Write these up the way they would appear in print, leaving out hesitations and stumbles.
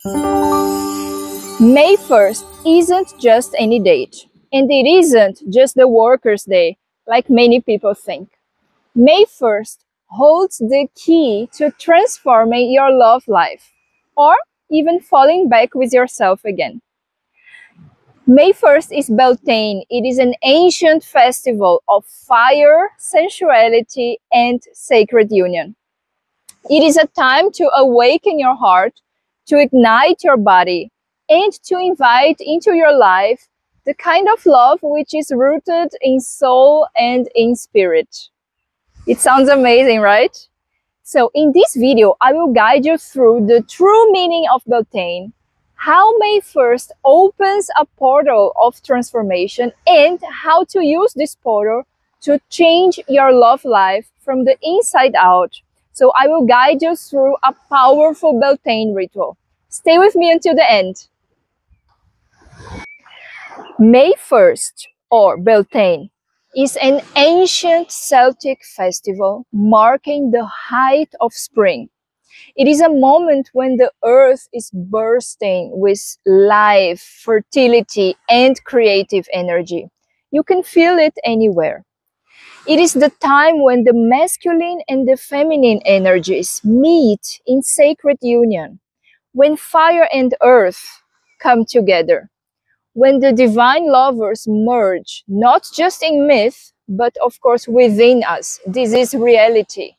May 1st isn't just any date, and it isn't just the Workers' Day, like many people think. May 1st holds the key to transforming your love life, or even falling back with yourself again. May 1st is Beltane. It is an ancient festival of fire, sensuality, and sacred union. It is a time to awaken your heart, to ignite your body, and to invite into your life the kind of love which is rooted in soul and in spirit. It sounds amazing, right? So in this video, I will guide you through the true meaning of Beltane, how May 1st opens a portal of transformation, and how to use this portal to change your love life from the inside out. So I will guide you through a powerful Beltane ritual. Stay with me until the end. May 1st, or Beltane, is an ancient Celtic festival marking the height of spring. It is a moment when the earth is bursting with life, fertility, and creative energy. You can feel it anywhere. It is the time when the masculine and the feminine energies meet in sacred union, when fire and earth come together, when the divine lovers merge, not just in myth, but of course within us. This is reality.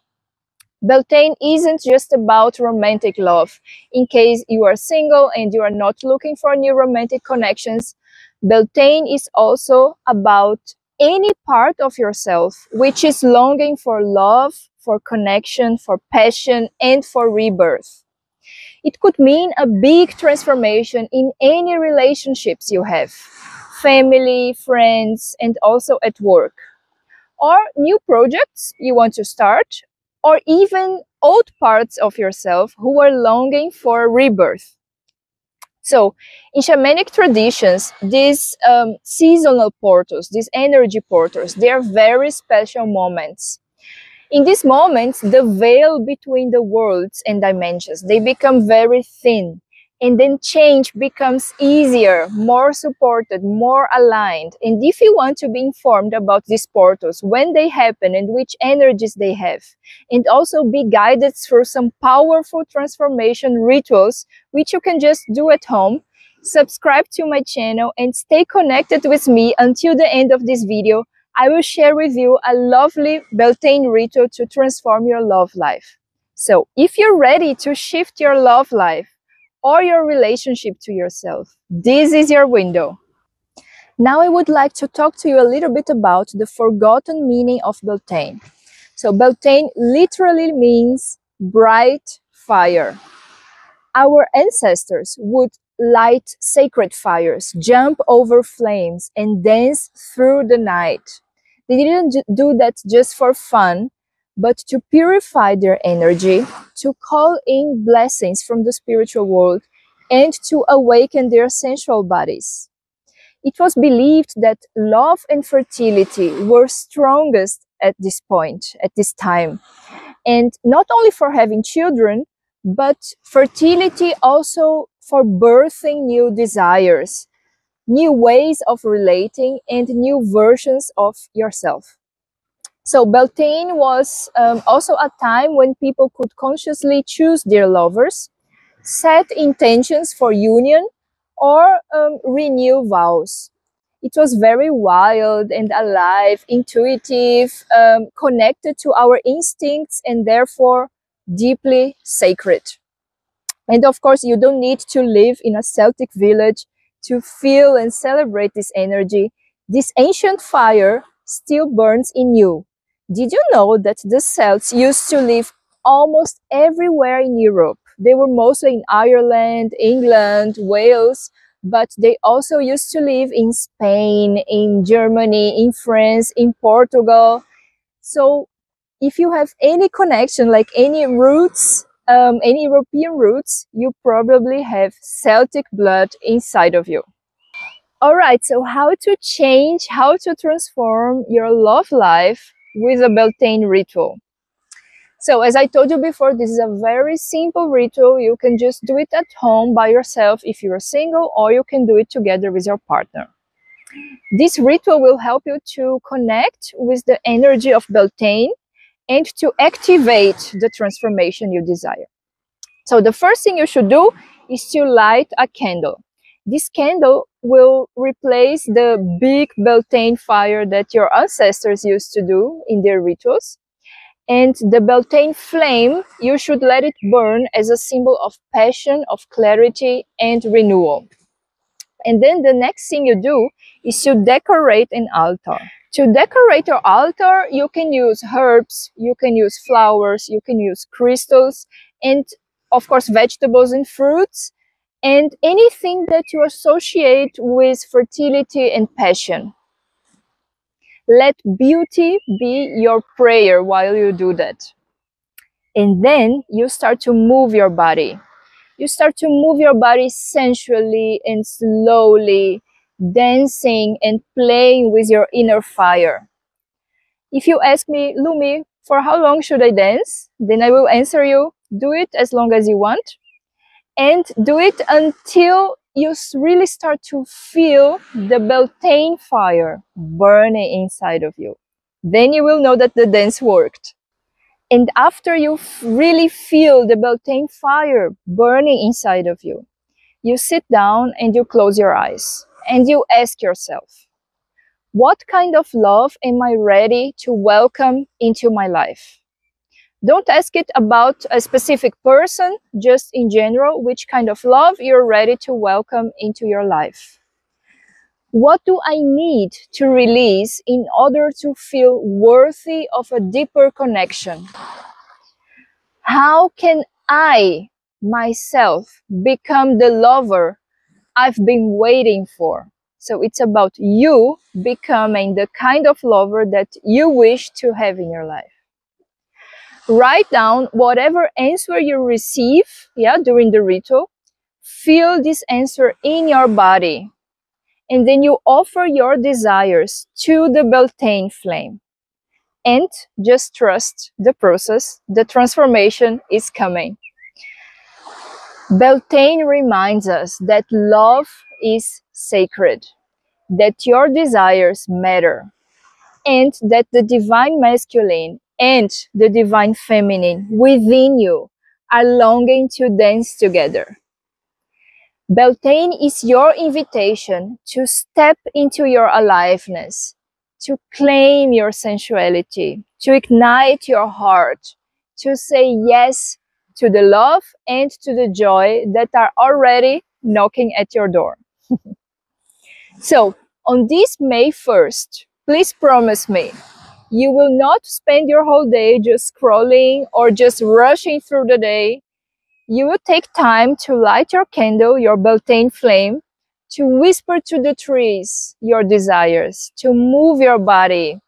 Beltane isn't just about romantic love. In case you are single and you are not looking for new romantic connections, Beltane is also about any part of yourself which is longing for love, for connection, for passion, and for rebirth. It could mean a big transformation in any relationships you have, family, friends, and also at work, or new projects you want to start, or even old parts of yourself who are longing for rebirth. So in shamanic traditions, these seasonal portals, these energy portals, they are very special moments. In these moments, the veil between the worlds and dimensions, they become very thin. And then change becomes easier, more supported, more aligned. And if you want to be informed about these portals, when they happen and which energies they have, and also be guided through some powerful transformation rituals, which you can just do at home, subscribe to my channel and stay connected with me until the end of this video. I will share with you a lovely Beltane ritual to transform your love life. So if you're ready to shift your love life, or your relationship to yourself, this is your window. Now I would like to talk to you a little bit about the forgotten meaning of Beltane. So Beltane literally means bright fire. Our ancestors would light sacred fires, jump over flames, and dance through the night. They didn't do that just for fun, but to purify their energy, to call in blessings from the spiritual world, and to awaken their sensual bodies. It was believed that love and fertility were strongest at this point, at this time. And not only for having children, but fertility also for birthing new desires, new ways of relating, and new versions of yourself. So Beltane was also a time when people could consciously choose their lovers, set intentions for union, or renew vows. It was very wild and alive, intuitive, connected to our instincts, and therefore deeply sacred. And of course, you don't need to live in a Celtic village to feel and celebrate this energy. This ancient fire still burns in you. Did you know that the Celts used to live almost everywhere in Europe? They were mostly in Ireland, England, Wales, but they also used to live in Spain, in Germany, in France, in Portugal. So if you have any connection, like any roots, any European roots, you probably have Celtic blood inside of you. All right, so how to change, how to transform your love life with a Beltane ritual. So as I told you before, this is a very simple ritual. You can just do it at home by yourself if you're single, or you can do it together with your partner. This ritual will help you to connect with the energy of Beltane and to activate the transformation you desire. So the first thing you should do is to light a candle. This candle will replace the big Beltane fire that your ancestors used to do in their rituals. And the Beltane flame, you should let it burn as a symbol of passion, of clarity, and renewal. And then the next thing you do is to decorate an altar. To decorate your altar, you can use herbs, you can use flowers, you can use crystals, and of course vegetables and fruits, and anything that you associate with fertility and passion. Let beauty be your prayer while you do that. And then you start to move your body. You start to move your body sensually and slowly, dancing and playing with your inner fire. If you ask me, Lumi, for how long should I dance? Then I will answer you, do it as long as you want. And do it until you really start to feel the Beltane fire burning inside of you. Then you will know that the dance worked. And after you really feel the Beltane fire burning inside of you, you sit down and you close your eyes and you ask yourself, what kind of love am I ready to welcome into my life? Don't ask it about a specific person, just in general, which kind of love you're ready to welcome into your life. What do I need to release in order to feel worthy of a deeper connection? How can I, myself, become the lover I've been waiting for? So it's about you becoming the kind of lover that you wish to have in your life. Write down whatever answer you receive, during the ritual. Feel this answer in your body. And then you offer your desires to the Beltane flame. And just trust the process. The transformation is coming. Beltane reminds us that love is sacred, that your desires matter, and that the divine masculine and the divine feminine within you are longing to dance together. Beltane is your invitation to step into your aliveness, to claim your sensuality, to ignite your heart, to say yes to the love and to the joy that are already knocking at your door. So, on this May 1st, please promise me, you will not spend your whole day just scrolling or just rushing through the day. You will take time to light your candle, your Beltane flame, to whisper to the trees your desires, to move your body,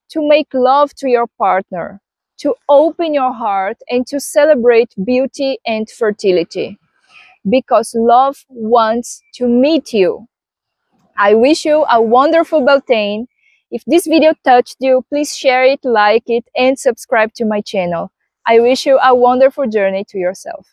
to make love to your partner, to open your heart and to celebrate beauty and fertility. Because love wants to meet you. I wish you a wonderful Beltane. If this video touched you, please share it, like it, and subscribe to my channel. I wish you a wonderful journey to yourself.